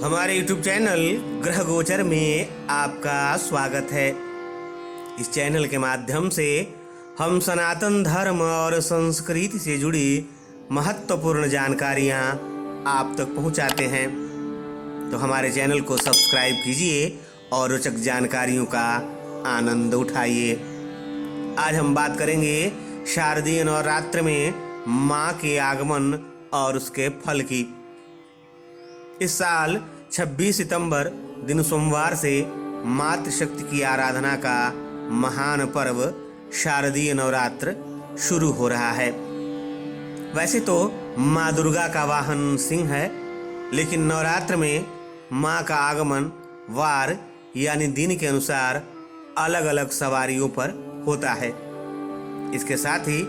हमारे YouTube channel ग्रह गोचर में आपका स्वागत है। इस चैनल के माध्यम से हम सनातन धर्म और संस्कृति से जुड़ी महत्वपूर्ण जानकारियाँ आप तक पहुँचाते हैं। तो हमारे चैनल को सब्सक्राइब कीजिए और रोचक जानकारियों का आनंद उठाइए। आज हम बात करेंगे शारदीय नवरात्र में माँ के आगमन और उसके फल की। इस साल 26 सितंबर दिन सोमवार से मातृशक्ति की आराधना का महान पर्व शारदीय नवरात्र शुरू हो रहा है। वैसे तो माँ दुर्गा का वाहन सिंह है, लेकिन नवरात्र में माँ का आगमन वार यानी दिन के अनुसार अलग अलग सवारियों पर होता है। इसके साथ ही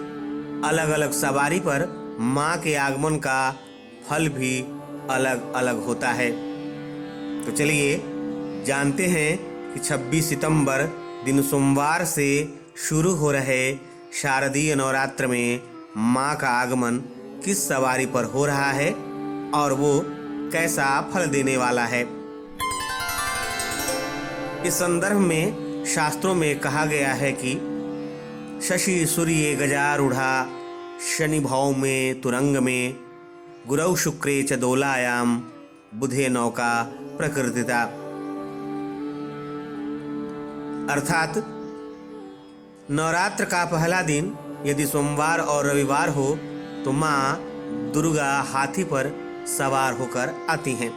अलग अलग सवारी पर माँ के आगमन का फल भी अलग अलग होता है। तो चलिए जानते हैं कि 26 सितंबर दिन सोमवार से शुरू हो रहे शारदीय नवरात्र में माँ का आगमन किस सवारी पर हो रहा है और वो कैसा फल देने वाला है। इस संदर्भ में शास्त्रों में कहा गया है कि शशि सूर्ये गजारूढ़ा शनि भौ में तुरंग में गुरौ शुक्रे च दोलायाम बुधे नौका प्रकृतिता। अर्थात नवरात्र का पहला दिन यदि सोमवार और रविवार हो तो माँ दुर्गा हाथी पर सवार होकर आती हैं।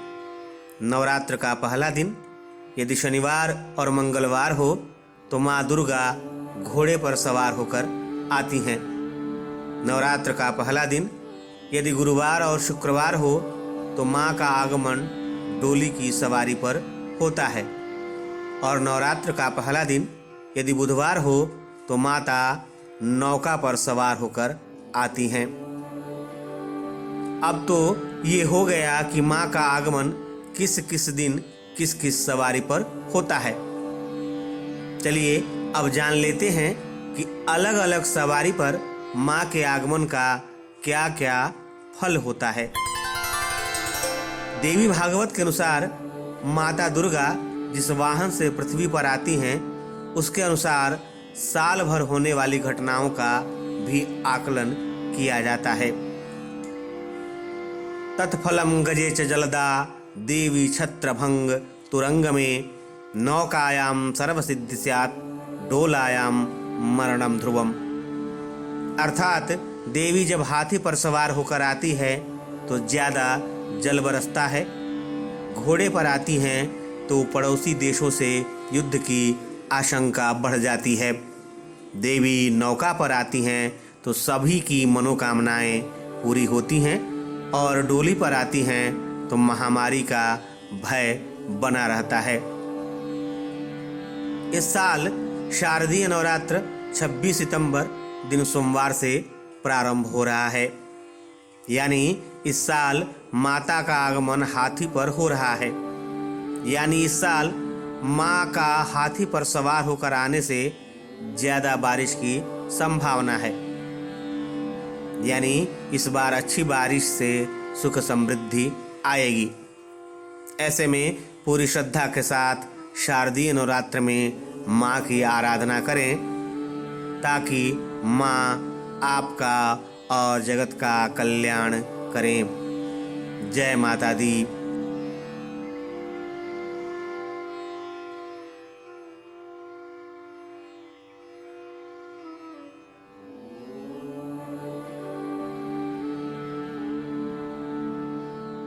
नवरात्र का पहला दिन यदि शनिवार और मंगलवार हो तो माँ दुर्गा घोड़े पर सवार होकर आती हैं। नवरात्र का पहला दिन यदि गुरुवार और शुक्रवार हो तो माँ का आगमन डोली की सवारी पर होता है, और नवरात्र का पहला दिन यदि बुधवार हो तो माता नौका पर सवार होकर आती हैं। अब तो ये हो गया कि माँ का आगमन किस किस दिन किस किस सवारी पर होता है। चलिए अब जान लेते हैं कि अलग अलग सवारी पर माँ के आगमन का क्या क्या फल होता है। देवी भागवत के अनुसार माता दुर्गा जिस वाहन से पृथ्वी पर आती हैं उसके अनुसार साल भर होने वाली घटनाओं का भी आकलन किया जाता है। तत्फलम गजे च जलदा देवी छत्रभंग तुरंग में नौकायाम सर्वसिद्धि स्यात् डोलायाम मरणम ध्रुवम। अर्थात देवी जब हाथी पर सवार होकर आती है तो ज्यादा जल बरसता है, घोड़े पर आती हैं तो पड़ोसी देशों से युद्ध की आशंका बढ़ जाती है, देवी नौका पर आती हैं तो सभी की मनोकामनाएं पूरी होती हैं, और डोली पर आती हैं तो महामारी का भय बना रहता है। इस साल शारदीय नवरात्र 26 सितंबर दिन सोमवार से प्रारंभ हो रहा है, यानी इस साल माता का आगमन हाथी पर हो रहा है। यानी इस साल माँ का हाथी पर सवार होकर आने से ज्यादा बारिश की संभावना है। यानी इस बार अच्छी बारिश से सुख समृद्धि आएगी। ऐसे में पूरी श्रद्धा के साथ शारदीय नवरात्र में माँ की आराधना करें ताकि माँ आपका और जगत का कल्याण करें। जय माता दी।